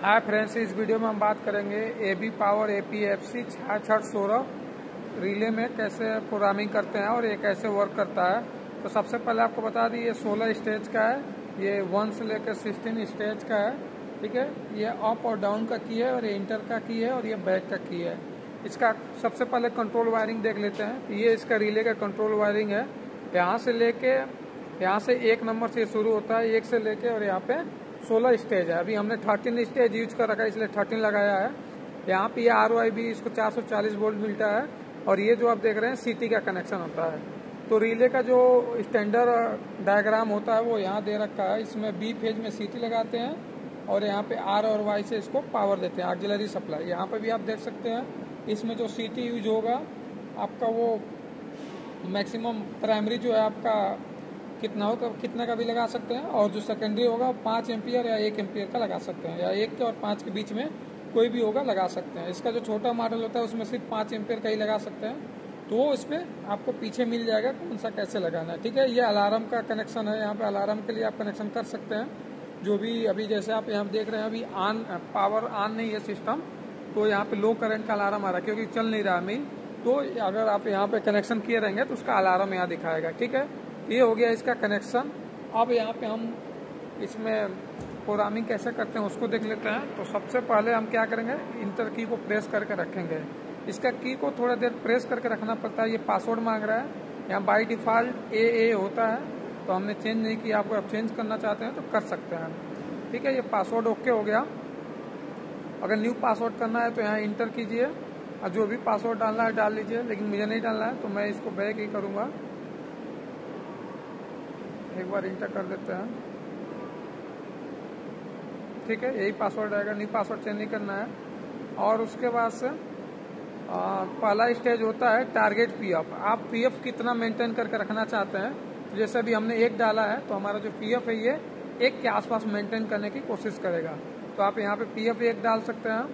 Hi friends, इस video में हम बात करेंगे AB पावर APFC 6616 रिले में कैसे प्रोग्रामिंग करते हैं और ये कैसे वर्क करता है। तो सबसे पहले आपको बता दी, ये 16 स्टेज का है, ये 1 से लेकर 16 स्टेज का है। ठीक है, ये अप और डाउन का की है और ये इंटर का की है और ये बैक का की है। इसका सबसे पहले कंट्रोल वायरिंग देख लेते हैं। ये इसका रिले का कंट्रोल वायरिंग है। यहाँ से लेके यहाँ से 1 नंबर से शुरू होता है, 1 से लेके और यहाँ पे 16 स्टेज है। अभी हमने 13 स्टेज यूज कर रखा है, इसलिए 13 लगाया है। यहाँ पे ये ROIB इसको 440 वोल्ट मिलता है और ये जो आप देख रहे हैं CT का कनेक्शन होता है। तो रिले का जो स्टैंडर्ड डायग्राम होता है वो यहाँ दे रखा है। इसमें B फेज में CT लगाते हैं और यहाँ पे R और Y से इसको पावर देते हैं, ऑक्सिलरी सप्लाई। यहाँ पे भी आप देख सकते हैं, इसमें जो CT यूज होगा आपका वो मैक्सिमम प्राइमरी जो है आपका कितना हो, कितना का भी लगा सकते हैं, और जो सेकेंडरी होगा 5 एम्पियर या 1 एम्पियर का लगा सकते हैं, या 1 के और 5 के बीच में कोई भी होगा लगा सकते हैं। इसका जो छोटा मॉडल होता है उसमें सिर्फ 5 एम्पियर का ही लगा सकते हैं। तो वो इसमें आपको पीछे मिल जाएगा कौन सा कैसे लगाना है। ठीक है, ये अलार्म का कनेक्शन है। यहाँ पे अलार्म के लिए आप कनेक्शन कर सकते हैं। जो भी अभी जैसे आप यहाँ देख रहे हैं, अभी पावर ऑन नहीं है सिस्टम, तो यहाँ पे लो करंट का अलार्म आ रहा है क्योंकि चल नहीं रहा मिल। तो अगर आप यहाँ पे कनेक्शन किए रहेंगे तो उसका अलार्म यहाँ दिखाएगा। ठीक है, ये हो गया इसका कनेक्शन। अब यहाँ पे हम इसमें प्रोग्रामिंग कैसे करते हैं उसको देख लेते हैं। तो सबसे पहले हम क्या करेंगे, इंटर की को प्रेस करके रखेंगे। इसका की को थोड़ा देर प्रेस करके रखना पड़ता है। ये पासवर्ड मांग रहा है। यहाँ बाई डिफ़ॉल्ट AA होता है, तो हमने चेंज नहीं किया। आपको आप चेंज करना चाहते हैं तो कर सकते हैं। ठीक है, ये पासवर्ड ओके हो गया। अगर न्यू पासवर्ड करना है तो यहाँ इंटर कीजिए और जो भी पासवर्ड डालना है डाल लीजिए, लेकिन मुझे नहीं डालना है तो मैं इसको बैक ही करूँगा। एक बार इंटर कर देते हैं। ठीक है, यही पासवर्ड आएगा, न्यू पासवर्ड चेंज नहीं करना है। और उसके बाद से पहला स्टेज होता है टारगेट PF। आप PF कितना मेंटेन करके रखना चाहते हैं। तो जैसे अभी हमने 1 डाला है तो हमारा जो PF है ये 1 के आसपास मेंटेन करने की कोशिश करेगा। तो आप यहाँ पे PF 1 डाल सकते हैं।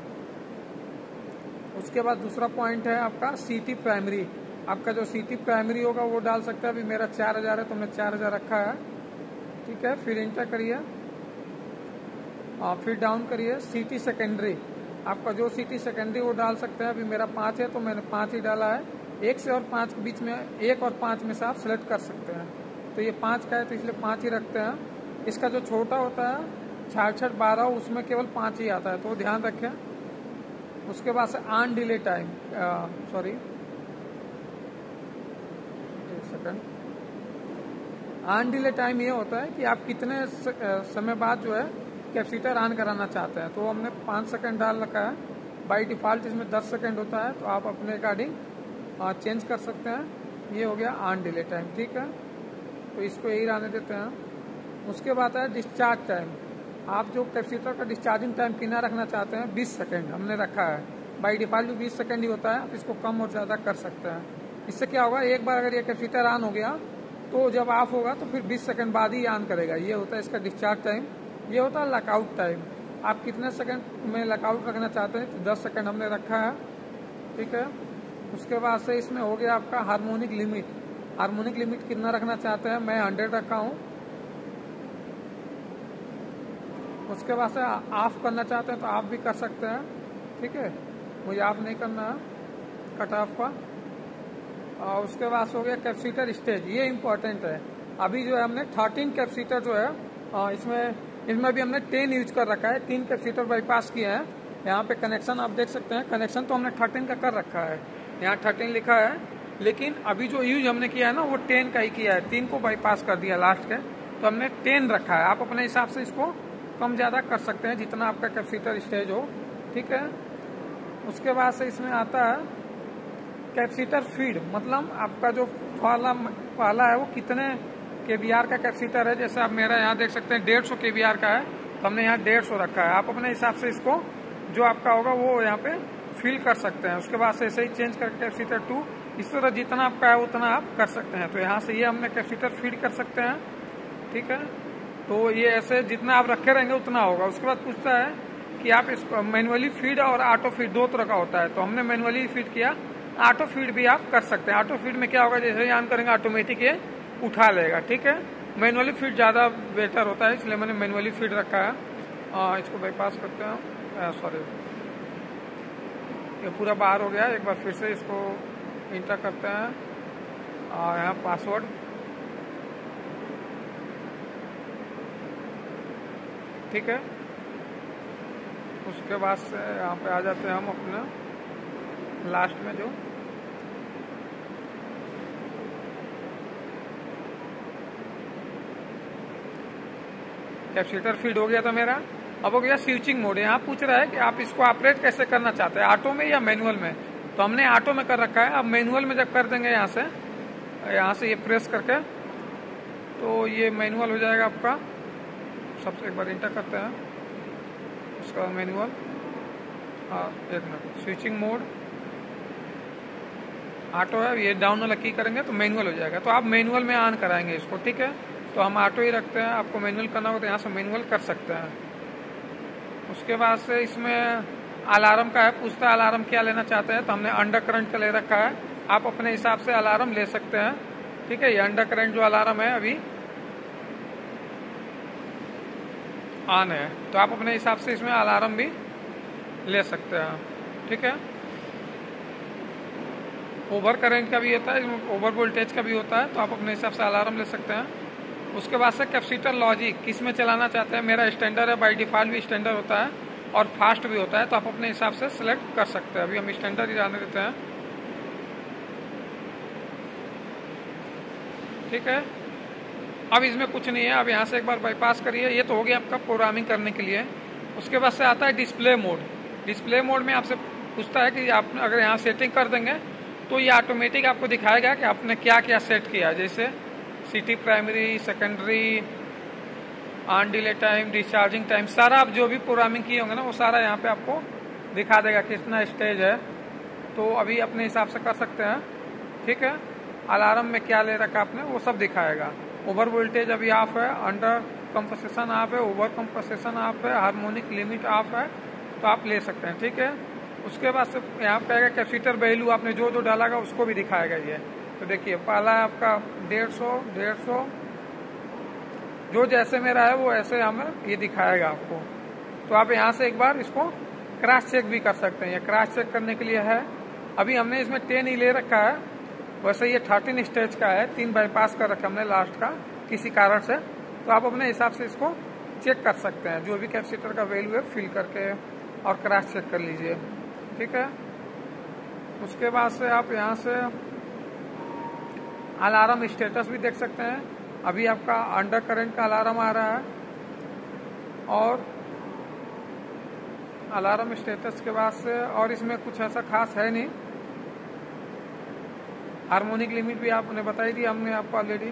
उसके बाद दूसरा पॉइंट है आपका CT प्राइमरी। आपका जो CT प्राइमरी होगा वो डाल सकता है। अभी मेरा 4000 है तो मैं 4000 रखा है। ठीक है, फिर इंटर करिए और फिर डाउन करिए। CT सेकेंडरी, आपका जो CT सेकेंडरी वो डाल सकते हैं। अभी मेरा 5 है तो मैंने 5 ही डाला है। 1 से और 5 के बीच में 1 और 5 में से आप सेलेक्ट कर सकते हैं। तो ये 5 का है तो इसलिए 5 ही रखते हैं। इसका जो छोटा होता है 6612 उसमें केवल 5 ही आता है, तो ध्यान रखें। उसके बाद से on delay time, on delay time ये होता है कि आप कितने समय बाद जो है कैपेसिटर ऑन कराना चाहते हैं। तो हमने 5 सेकंड डाल रखा है। बाय डिफ़ॉल्ट इसमें 10 सेकंड होता है, तो आप अपने अकॉर्डिंग चेंज कर सकते हैं। ये हो गया ऑन डिले टाइम। ठीक है, तो इसको यही रहने देते हैं। उसके बाद है डिस्चार्ज टाइम। आप जो कैपेसिटर का डिस्चार्जिंग टाइम कितना रखना चाहते हैं, 20 सेकेंड हमने रखा है। बाई डिफ़ॉल्ट भी 20 सेकेंड ही होता है, आप इसको कम और ज़्यादा कर सकते हैं। इससे क्या होगा, एक बार अगर ये कैपेसिटर ऑन हो गया तो जब ऑफ होगा तो फिर 20 सेकंड बाद ही ऑन करेगा। ये होता है इसका डिस्चार्ज टाइम। ये होता है लॉकआउट टाइम। आप कितने सेकंड में लॉकआउट रखना चाहते हैं, तो 10 सेकंड हमने रखा है। ठीक है, उसके बाद से इसमें हो गया आपका हार्मोनिक लिमिट। हार्मोनिक लिमिट कितना रखना चाहते हैं, मैं 100 रखा हूँ। उसके बाद से ऑफ करना चाहते हैं तो आप भी कर सकते हैं। ठीक है, मुझे ऑफ नहीं करना है कट ऑफ का। और उसके बाद हो गया कैपेसिटर स्टेज। ये इम्पोर्टेंट है। अभी जो है हमने 13 कैपेसिटर जो है इसमें भी हमने 10 यूज कर रखा है। 3 कैपेसिटर बाईपास किया है। यहाँ पे कनेक्शन आप देख सकते हैं। कनेक्शन तो हमने 13 का कर रखा है, यहाँ 13 लिखा है, लेकिन अभी जो यूज हमने किया है ना वो 10 का ही किया है। 3 को बाईपास कर दिया लास्ट के, तो हमने 10 रखा है। आप अपने हिसाब से इसको कम ज़्यादा कर सकते हैं जितना आपका कैपेसिटर स्टेज हो। ठीक है, उसके बाद से इसमें आता है कैपेसिटर फीड। मतलब आपका जो पहला है वो कितने kVAR का कैपेसिटर है। जैसे आप मेरा यहाँ देख सकते हैं 150 kVAR का है, तो हमने यहाँ 150 रखा है। आप अपने हिसाब से इसको जो आपका होगा वो यहाँ पे फिल कर सकते हैं। उसके बाद से ऐसे ही चेंज करके कैपेसिटर 2, इस तरह जितना आपका है उतना आप कर सकते हैं। तो यहाँ से ये हमने कैपेसिटर फीड कर सकते हैं। ठीक है, तो ये ऐसे जितना आप रखे रहेंगे उतना होगा। उसके बाद पूछता है कि आप इसको मैनुअली फीड और ऑटो फीड 2 तरह का होता है, तो हमने मैनुअली फीड किया। ऑटो फीड भी आप कर सकते हैं। ऑटो फीड में क्या होगा, जैसे ही ऑन करेंगे ऑटोमेटिक ये उठा लेगा। ठीक है, मैनुअली फीड ज़्यादा बेटर होता है, इसलिए मैंने मैनुअली फीड रखा है। इसको बाईपास करते हैं। सॉरी, ये पूरा बाहर हो गया। एक बार फिर से इसको इंटर करते हैं और यहाँ पासवर्ड, ठीक है। उसके बाद से यहाँ पे आ जाते हैं हम अपना लास्ट में जो कैपेसिटर फीड हो गया था मेरा। अब हो गया स्विचिंग मोड। यहाँ पूछ रहा है कि आप इसको ऑपरेट कैसे करना चाहते हैं, ऑटो में या मैनुअल में। तो हमने ऑटो में कर रखा है। अब मैनुअल में जब कर देंगे यहाँ से ये प्रेस करके, तो ये मैनुअल हो जाएगा आपका। सबसे एक बार इंटर करते हैं उसका मैनुअल। एक मिनट, स्विचिंग मोड ऑटो है, ये डाउन वाला की करेंगे तो मैनुअल हो जाएगा। तो आप मैनुअल में ऑन कराएंगे इसको, ठीक है। तो हम ऑटो ही रखते हैं। आपको मैनुअल करना हो तो यहाँ से मैनुअल कर सकते हैं। उसके बाद से इसमें अलार्म का है, पूछता है अलार्म क्या लेना चाहते हैं। तो हमने अंडर करंट का ले रखा है। आप अपने हिसाब से अलार्म ले सकते हैं, ठीक है। ये अंडर करंट जो अलार्म है अभी ऑन है, तो आप अपने हिसाब से इसमें अलार्म भी ले सकते हैं, ठीक है। ओवर करंट का भी होता है, ओवर वोल्टेज का भी होता है, तो आप अपने हिसाब से अलार्म ले सकते हैं। उसके बाद से कैपेसिटर लॉजिक किस में चलाना चाहते हैं। मेरा स्टैंडर्ड है, बाय डिफॉल्ट भी स्टैंडर्ड होता है और फास्ट भी होता है, तो आप अपने हिसाब से सिलेक्ट कर सकते हैं। अभी हम स्टैंडर्ड ही जाने देते हैं, ठीक है। अब इसमें कुछ नहीं है। अब यहाँ से एक बार बाईपास करिए। ये तो हो गया आपका प्रोग्रामिंग करने के लिए। उसके बाद से आता है डिस्प्ले मोड। डिस्प्ले मोड में आपसे पूछता है कि आप अगर यहाँ सेटिंग कर देंगे तो ये ऑटोमेटिक आपको दिखाएगा कि आपने क्या क्या सेट किया, जैसे city primary, secondary, on delay time, discharging time, सारा आप जो भी प्रोग्रामिंग किए होंगे ना वो सारा यहाँ पे आपको दिखा देगा कितना स्टेज है। तो अभी अपने हिसाब से कर सकते हैं, ठीक है। अलार्म में क्या ले रखा आपने वो सब दिखाएगा। ओवर वोल्टेज अभी ऑफ है, अंडर कंपनसेशन ऑफ है, ओवर कंपनसेशन ऑफ है, हार्मोनिक लिमिट ऑफ है, तो आप ले सकते हैं, ठीक है। उसके बाद से यहाँ पे आएगा कैपेसिटर वैल्यू, आपने जो जो डालागा उसको भी दिखाएगा ये। तो देखिए पहला है आपका 150, जो जैसे मेरा है वो ऐसे हमें ये दिखाएगा आपको। तो आप यहाँ से एक बार इसको क्रॉस चेक भी कर सकते हैं। ये क्रॉस चेक करने के लिए है। अभी हमने इसमें 10 ही ले रखा है, वैसे ये 13 स्टेज का है, 3 बाईपास कर रखा हमने लास्ट का किसी कारण से। तो आप अपने हिसाब से इसको चेक कर सकते हैं, जो भी कैपेसिटर का वैल्यू है फिल करके और क्रॉस चेक कर लीजिए, ठीक है। उसके बाद से आप यहाँ से अलार्म स्टेटस भी देख सकते हैं। अभी आपका अंडर करंट का अलार्म आ रहा है और अलार्म स्टेटस के बाद से और इसमें कुछ ऐसा खास है नहीं। हार्मोनिक लिमिट भी आपने बताई दी हमने आपको ऑलरेडी,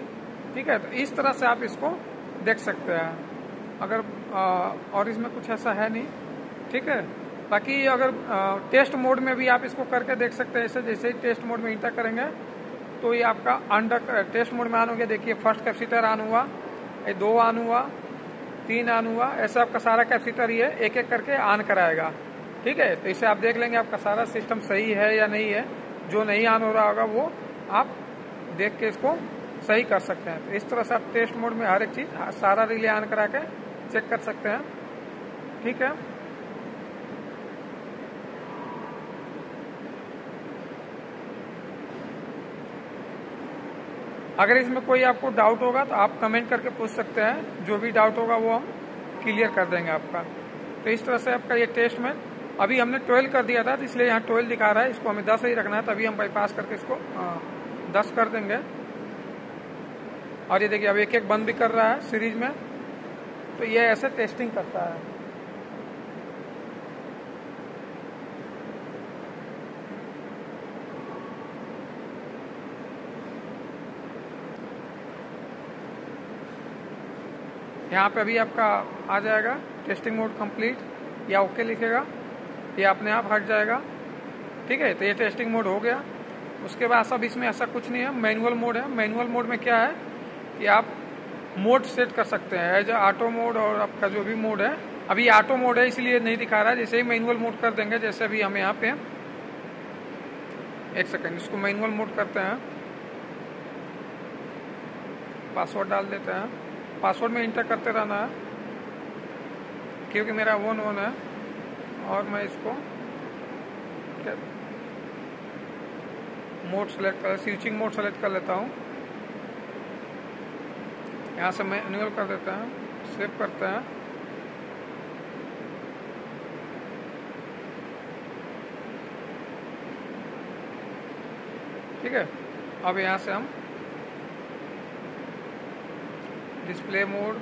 ठीक है। तो इस तरह से आप इसको देख सकते हैं। अगर और इसमें कुछ ऐसा है नहीं, ठीक है। बाकी अगर टेस्ट मोड में भी आप इसको करके देख सकते हैं। ऐसे जैसे ही टेस्ट मोड में इंटर करेंगे तो ये आपका अंडर टेस्ट मोड में ऑन हो गया। देखिए फर्स्ट कैपेसिटर ऑन हुआ, 2 ऑन हुआ, 3 ऑन हुआ, ऐसा आपका सारा कैपेसिटर ये एक एक करके ऑन कराएगा, ठीक है। तो इसे आप देख लेंगे आपका सारा सिस्टम सही है या नहीं है। जो नहीं ऑन हो रहा होगा वो आप देख के इसको सही कर सकते हैं। तो इस तरह से आप टेस्ट मोड में हर एक चीज सारा रिले ऑन करा के चेक कर सकते हैं, ठीक है। अगर इसमें कोई आपको डाउट होगा तो आप कमेंट करके पूछ सकते हैं। जो भी डाउट होगा वो हम क्लियर कर देंगे आपका। तो इस तरह से आपका ये टेस्ट में अभी हमने 12 कर दिया था, तो इसलिए यहाँ 12 दिखा रहा है। इसको हमें 10 ही रखना है, तभी हम बाईपास करके इसको 10 कर देंगे। और ये देखिए अब एक एक बंद भी कर रहा है सीरीज में। तो ये ऐसे टेस्टिंग करता है। यहाँ पे अभी आपका आ जाएगा टेस्टिंग मोड कंप्लीट या ओके लिखेगा, ये अपने आप हट जाएगा, ठीक है। तो ये टेस्टिंग मोड हो गया। उसके बाद सब इसमें ऐसा कुछ नहीं है। मैनुअल मोड है। मैनुअल मोड में क्या है कि आप मोड सेट कर सकते हैं, एज ऑटो मोड और आपका जो भी मोड है। अभी ऑटो मोड है इसलिए नहीं दिखा रहा है। जैसे ही मैनुअल मोड कर देंगे, जैसे अभी हम यहाँ पे एक सेकेंड इसको मैनुअल मोड करते हैं, पासवर्ड डाल देते हैं, पासवर्ड में इंटर करते रहना है। क्योंकि मेरा वन ऑन है और मैं इसको मोड सेलेक्ट कर स्विचिंग मोड सेलेक्ट कर लेता हूँ। यहाँ से मैनुअल कर देते हैं, सेव करते हैं। ठीक है, अब यहाँ से हम डिस्प्ले मोड,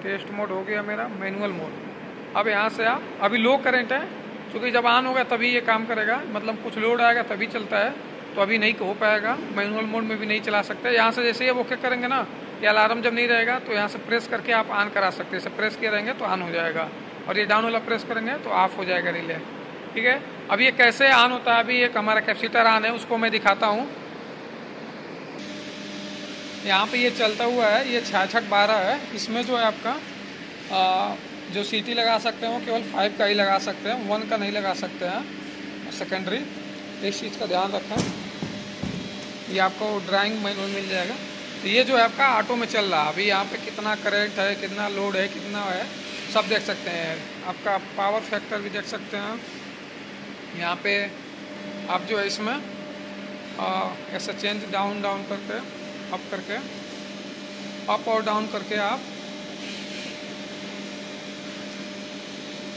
टेस्ट मोड हो गया मेरा, मैनुअल मोड। अब यहाँ से आप अभी लो करंट है, क्योंकि जब ऑन होगा तभी ये काम करेगा, मतलब कुछ लोड आएगा तभी चलता है, तो अभी नहीं हो पाएगा। मैनुअल मोड में भी नहीं चला सकते। यहाँ से जैसे ये ओके करेंगे ना, ये अलार्म जब नहीं रहेगा तो यहाँ से प्रेस करके आप ऑन करा सकते हैं। जैसे प्रेस किए रहेंगे तो ऑन हो जाएगा, और ये डाउन वाला प्रेस करेंगे तो ऑफ हो जाएगा रिले। ठीक है, अब ये कैसे ऑन होता है, अभी एक हमारा कैपेसिटर ऑन है, उसको मैं दिखाता हूँ। यहाँ पे ये चलता हुआ है, ये 6612 है। इसमें जो है आपका जो सीटी लगा सकते हैं वो केवल 5 का ही लगा सकते हैं, 1 का नहीं लगा सकते हैं सेकेंडरी। इस चीज़ का ध्यान रखें। ये आपको ड्राइंग मैनुअल मिल जाएगा। तो ये जो है आपका ऑटो में चल रहा है। अभी यहाँ पे कितना करंट है, कितना लोड है, कितना है, सब देख सकते हैं। आपका पावर फैक्टर भी देख सकते हैं। यहाँ पे आप जो है इसमें ऐसा चेंज डाउन डाउन करके, अप करके, अप और डाउन करके आप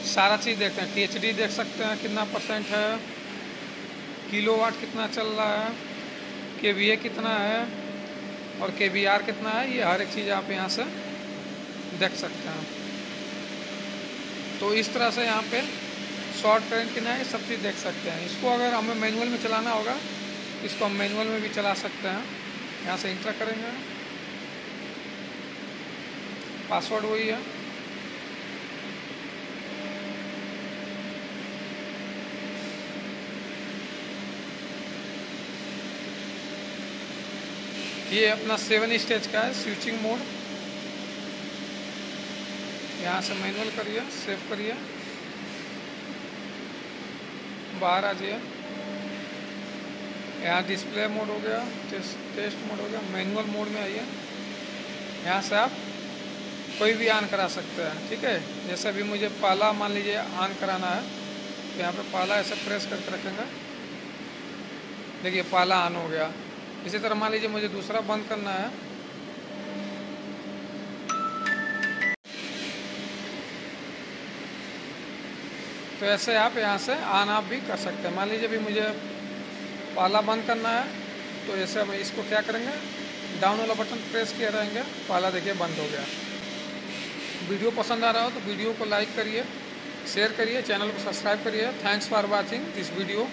सारा चीज़ देखते हैं। THD देख सकते हैं कितना % है, किलोवाट कितना चल रहा है, kVA कितना है और kVR कितना है, ये हर एक चीज़ आप यहाँ से देख सकते हैं। तो इस तरह से यहाँ पे शॉर्ट करंट कितना है, ये सब चीज़ देख सकते हैं। इसको अगर हमें मैनुअल में चलाना होगा, इसको हम मैनुअल में भी चला सकते हैं। यहाँ से इंटर करेंगे, पासवर्ड वही है। ये अपना 7 स्टेज का है स्विचिंग मोड। यहाँ से मैनुअल करिए, सेव करिए, बाहर आ जाइए। यहाँ डिस्प्ले मोड हो गया, टेस्ट मोड हो गया, मैनुअल मोड में आइए। यहाँ से आप कोई भी ऑन करा सकते हैं। ठीक है, जैसे अभी मुझे पहला मान लीजिए ऑन कराना है, तो यहाँ पे पहला ऐसे प्रेस करके रखेंगे। देखिए पहला ऑन हो गया। इसी तरह मान लीजिए मुझे दूसरा बंद करना है, तो ऐसे आप यहाँ से ऑन ऑफ भी कर सकते हैं। मान लीजिए भी मुझे पहला बंद करना है, तो ऐसे हम इसको क्या करेंगे, डाउन वाला बटन प्रेस किए रहेंगे, पहला देखिए बंद हो गया। वीडियो पसंद आ रहा हो तो वीडियो को लाइक करिए, शेयर करिए, चैनल को सब्सक्राइब करिए। Thanks for watching this video.